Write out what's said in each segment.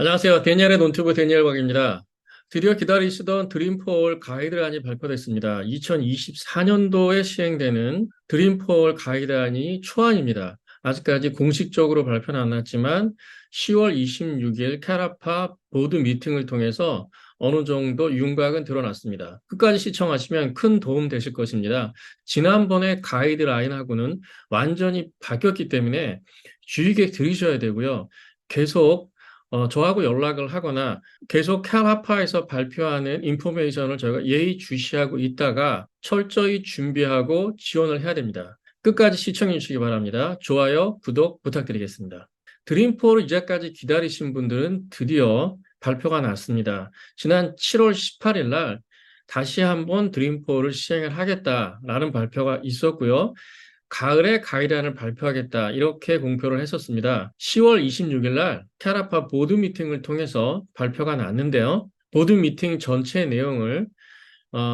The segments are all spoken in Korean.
안녕하세요. 데니엘의 논튜브 데니엘 박입니다. 드디어 기다리시던 드림폴 가이드라인이 발표됐습니다. 2024년도에 시행되는 드림폴 가이드라인이 초안입니다. 아직까지 공식적으로 발표는 안 났지만 10월 26일 캐라파 보드 미팅을 통해서 어느 정도 윤곽은 드러났습니다. 끝까지 시청하시면 큰 도움 되실 것입니다. 지난번에 가이드라인하고는 완전히 바뀌었기 때문에 주의 깊게 들으셔야 되고요. 계속 저하고 연락을 하거나 계속 캘하파에서 발표하는 인포메이션을 저희가 예의주시하고 있다가 철저히 준비하고 지원을 해야 됩니다. 끝까지 시청해 주시기 바랍니다. 좋아요, 구독 부탁드리겠습니다. 드림포를 이제까지 기다리신 분들은 드디어 발표가 났습니다. 지난 7월 18일 날 다시 한번 드림포를 시행을 하겠다라는 발표가 있었고요. 가을에 가이드라인을 발표하겠다 이렇게 공표를 했었습니다. 10월 26일 날 캐라파 보드 미팅을 통해서 발표가 났는데요. 보드 미팅 전체 내용을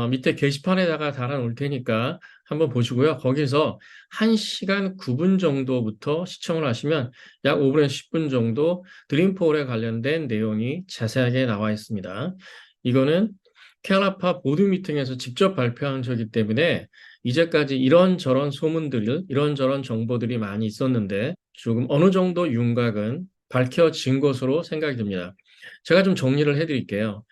밑에 게시판에다가 달아놓을 테니까 한번 보시고요. 거기서 1시간 9분 정도부터 시청을 하시면 약 5분에서 10분 정도 드림폴에 관련된 내용이 자세하게 나와 있습니다. 이거는 캐라파 보드 미팅에서 직접 발표한 적이기 때문에 이제까지 이런저런 소문들, 이런저런 정보들이 많이 있었는데 조금 어느 정도 윤곽은 밝혀진 것으로 생각이 듭니다. 제가 좀 정리를 해드릴게요.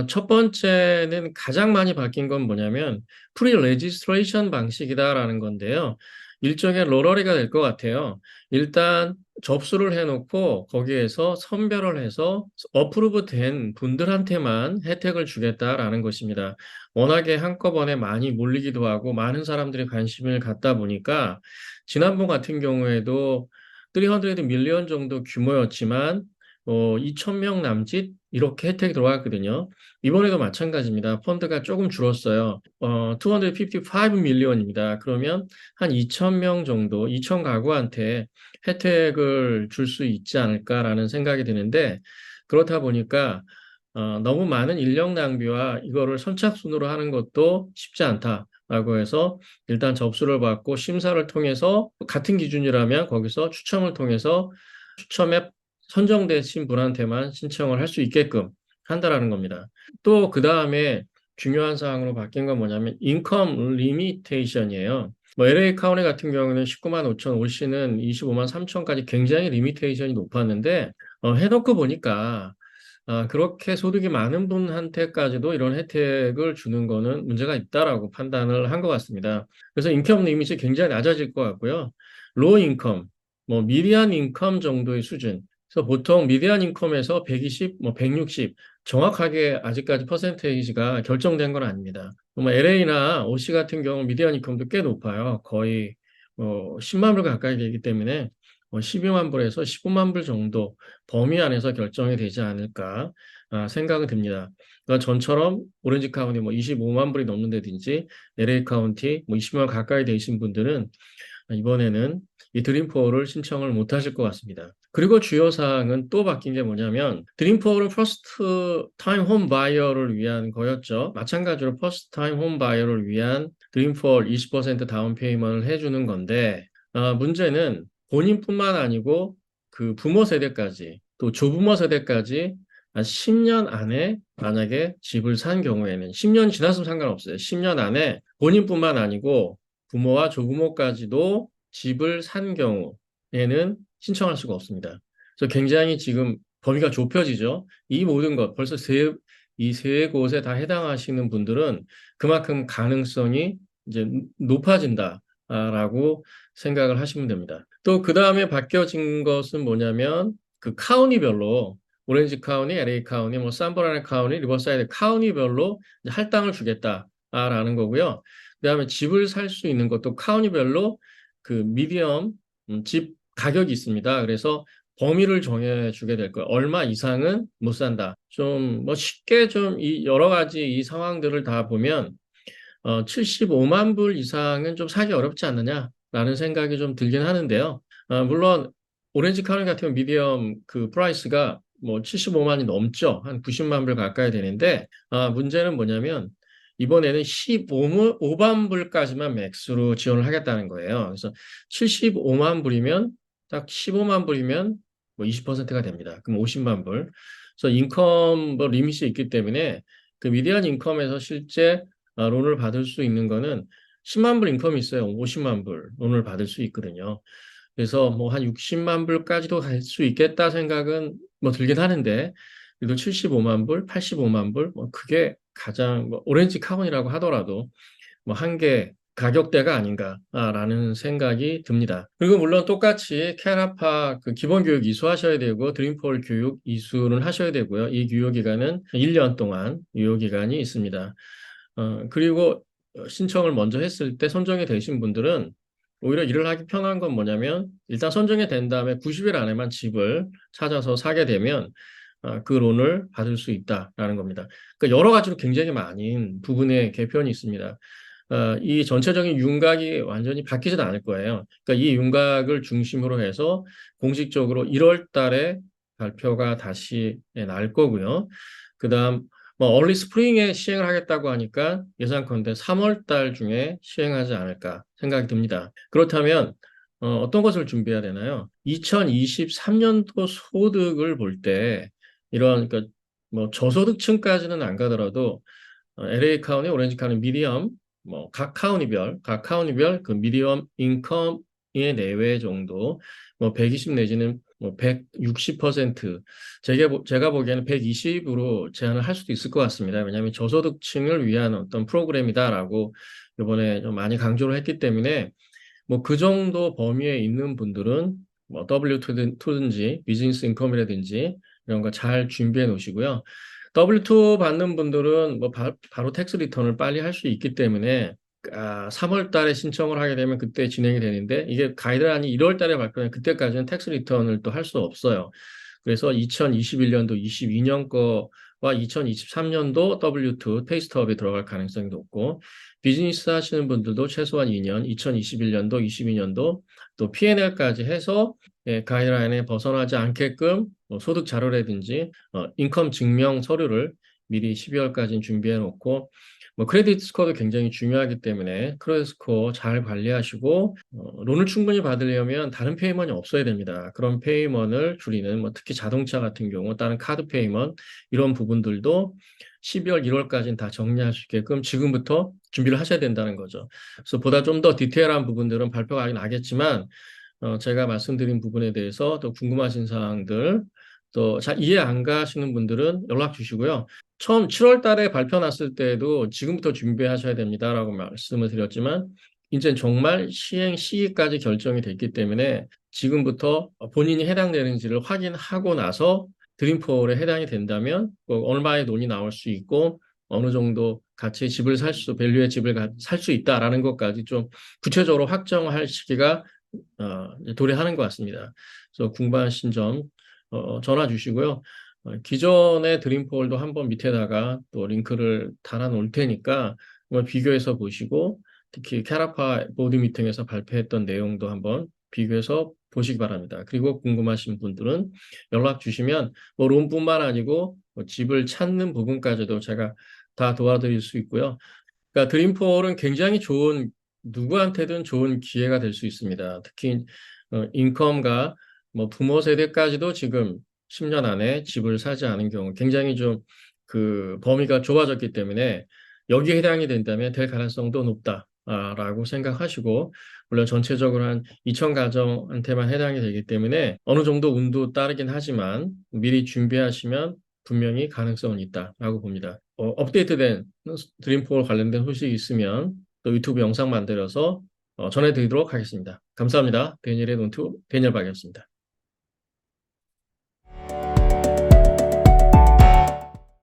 첫 번째는 가장 많이 바뀐 건 뭐냐면 프리 레지스트레이션 방식이다라는 건데요. 일종의 로러리가 될 것 같아요. 일단 접수를 해놓고 거기에서 선별을 해서 어프로브 된 분들한테만 혜택을 주겠다라는 것입니다. 워낙에 한꺼번에 많이 몰리기도 하고 많은 사람들이 관심을 갖다 보니까 지난번 같은 경우에도 300 밀리언 정도 규모였지만 2,000명 남짓 이렇게 혜택이 들어왔거든요. 이번에도 마찬가지입니다. 펀드가 조금 줄었어요. 255 밀리언입니다. 그러면 한 2,000명 정도, 2,000 가구한테 혜택을 줄 수 있지 않을까라는 생각이 드는데 그렇다 보니까 너무 많은 인력 낭비와 이거를 선착순으로 하는 것도 쉽지 않다라고 해서 일단 접수를 받고 심사를 통해서 같은 기준이라면 거기서 추첨을 통해서 추첨에 선정되신 분한테만 신청을 할 수 있게끔 한다라는 겁니다. 또 그 다음에 중요한 사항으로 바뀐 건 뭐냐면 인컴 리미테이션이에요. 뭐 LA 카운티 같은 경우는 19만 5천, 올 시는 25만 3천까지 굉장히 리미테이션이 높았는데 해놓고 보니까 그렇게 소득이 많은 분한테까지도 이런 혜택을 주는 거는 문제가 있다라고 판단을 한 것 같습니다. 그래서 인컴 리밋이 굉장히 낮아질 것 같고요. 로우 인컴, 뭐 미디안 인컴 정도의 수준. 그래서 보통 미디안 인컴에서 120, 뭐 160, 정확하게 아직까지 퍼센테이지가 결정된 건 아닙니다. 뭐 LA나 OC 같은 경우 미디안 인컴도 꽤 높아요. 거의 10만 불 가까이 되기 때문에 12만 불에서 15만 불 정도 범위 안에서 결정이 되지 않을까 생각이 듭니다. 그러니까 전처럼 오렌지 카운티 뭐 25만 불이 넘는다든지 LA 카운티 뭐 20만 가까이 되신 분들은 이번에는 이 드림포어를 신청을 못 하실 것 같습니다. 그리고 주요 사항은 또 바뀐 게 뭐냐면 드림포어는 퍼스트 타임 홈 바이어를 위한 거였죠. 마찬가지로 퍼스트 타임 홈 바이어를 위한 드림포어 20% 다운 페이먼트를 해주는 건데 문제는 본인뿐만 아니고 그 부모 세대까지 또 조부모 세대까지 한 10년 안에 만약에 집을 산 경우에는 10년 지났으면 상관없어요. 10년 안에 본인뿐만 아니고 부모와 조부모까지도 집을 산 경우에는 신청할 수가 없습니다. 그래서 굉장히 지금 범위가 좁혀지죠. 이 모든 것, 벌써 이 세 곳에 다 해당하시는 분들은 그만큼 가능성이 이제 높아진다라고 생각을 하시면 됩니다. 또 그 다음에 바뀌어진 것은 뭐냐면 그 카운티별로 오렌지 카운티, LA 카운티, 뭐 산브라나 카운티, 리버사이드 카운티별로 할당을 주겠다라는 거고요. 그다음에 집을 살 수 있는 것도 카운티별로 그 미디엄 집 가격이 있습니다. 그래서 범위를 정해주게 될 거예요. 얼마 이상은 못 산다. 좀 뭐 쉽게 좀 이 여러 가지 이 상황들을 다 보면 75만 불 이상은 좀 사기 어렵지 않느냐라는 생각이 좀 들긴 하는데요. 물론 오렌지 카운티 같은 경우 미디엄 그 프라이스가 뭐 75만이 넘죠. 한 90만 불 가까이 되는데 문제는 뭐냐면 이번에는 15만 불까지만 맥스로 지원을 하겠다는 거예요. 그래서 75만 불이면 딱 15만 불이면 뭐 20%가 됩니다. 그럼 50만 불. 그래서 인컴 뭐 리밋이 있기 때문에 그 미디안 인컴에서 실제 론을 받을 수 있는 거는 10만 불 인컴이 있어요. 50만 불 론을 받을 수 있거든요. 그래서 뭐 한 60만 불까지도 갈 수 있겠다 생각은 뭐 들긴 하는데 그래도 75만 불, 85만 불, 뭐 그게 가장 뭐 오렌지 카운이라고 하더라도 뭐 한계 가격대가 아닌가라는 생각이 듭니다. 그리고 물론 똑같이 캐나파 그 기본 교육 이수하셔야 되고 드림폴 교육 이수는 하셔야 되고요. 이 유효 기간은 1년 동안 유효 기간이 있습니다. 그리고 신청을 먼저 했을 때 선정이 되신 분들은 오히려 일을 하기 편한 건 뭐냐면 일단 선정이 된 다음에 90일 안에만 집을 찾아서 사게 되면 그 론을 받을 수 있다라는 겁니다. 그러니까 여러 가지로 굉장히 많은 부분의 개편이 있습니다. 이 전체적인 윤곽이 완전히 바뀌지는 않을 거예요. 그러니까 이 윤곽을 중심으로 해서 공식적으로 1월 달에 발표가 다시 날 거고요. 그다음 뭐 얼리 스프링에 시행을 하겠다고 하니까 예상컨대 3월 달 중에 시행하지 않을까 생각이 듭니다. 그렇다면 어떤 것을 준비해야 되나요? 2023년도 소득을 볼 때 이런 그러니까 뭐 저소득층까지는 안 가더라도 LA 카운티, 오렌지 카운티, 미디엄 뭐 각 카운티별 그 미디엄 인컴의 내외 정도 뭐 120 내지는 뭐 160% 제가 보기에는 120으로 제한을 할 수도 있을 것 같습니다. 왜냐하면 저소득층을 위한 어떤 프로그램이다라고 이번에 좀 많이 강조를 했기 때문에 뭐 그 정도 범위에 있는 분들은 뭐 W2든지 비즈니스 인컴이라든지 이런 거 잘 준비해 놓으시고요. W2 받는 분들은 뭐 바로 텍스 리턴을 빨리 할 수 있기 때문에 3월 달에 신청을 하게 되면 그때 진행이 되는데 이게 가이드라인이 1월 달에 발표되면 그때까지는 텍스 리턴을 또 할 수 없어요. 그래서 2021년도, 22년 거와 2023년도 W2 페이스트업에 들어갈 가능성이 높고 비즈니스 하시는 분들도 최소한 2년, 2021년도, 22년도 또 P&L까지 해서 가이드라인에 벗어나지 않게끔 뭐 소득 자료라든지 인컴 증명 서류를 미리 12월까지는 준비해 놓고 뭐 크레딧 스코어도 굉장히 중요하기 때문에 크레딧 스코어 잘 관리하시고 론을 충분히 받으려면 다른 페이먼이 없어야 됩니다. 그런 페이먼을 줄이는 뭐 특히 자동차 같은 경우 다른 카드 페이먼 이런 부분들도 12월, 1월까지는 다 정리할 수 있게끔 지금부터 준비를 하셔야 된다는 거죠. 그래서 보다 좀 더 디테일한 부분들은 발표가 아직 나겠지만 제가 말씀드린 부분에 대해서 더 궁금하신 사항들 또 잘 이해 안 가시는 분들은 연락 주시고요. 처음 7월 달에 발표 났을 때도 지금부터 준비하셔야 됩니다라고 말씀을 드렸지만 이제 정말 시행 시기까지 결정이 됐기 때문에 지금부터 본인이 해당되는지를 확인하고 나서 드림폴에 해당이 된다면 얼마의 돈이 나올 수 있고 어느 정도 가치의 집을 밸류의 집을 살 수 있다라는 것까지 좀 구체적으로 확정할 시기가 도래하는 것 같습니다. 그래서 궁금하신 점 전화 주시고요. 기존의 드림폴도 한번 밑에다가 또 링크를 달아 놓을 테니까 한번 비교해서 보시고 특히 캐라파 보드 미팅에서 발표했던 내용도 한번 비교해서 보시기 바랍니다. 그리고 궁금하신 분들은 연락 주시면 뭐 론뿐만 아니고 뭐 집을 찾는 부분까지도 제가 다 도와드릴 수 있고요. 그러니까 드림폴은 굉장히 누구한테든 좋은 기회가 될 수 있습니다. 특히 인컴과 뭐 부모 세대까지도 지금 10년 안에 집을 사지 않은 경우 굉장히 좀 그 범위가 좁아졌기 때문에 여기에 해당이 된다면 될 가능성도 높다라고 생각하시고 물론 전체적으로 한 2천 가정한테만 해당이 되기 때문에 어느 정도 운도 따르긴 하지만 미리 준비하시면 분명히 가능성은 있다라고 봅니다. 업데이트된 드림폴 관련된 소식이 있으면 또 유튜브 영상 만들어서 전해드리도록 하겠습니다. 감사합니다. 데니엘의 논투 데니엘 박이었습니다.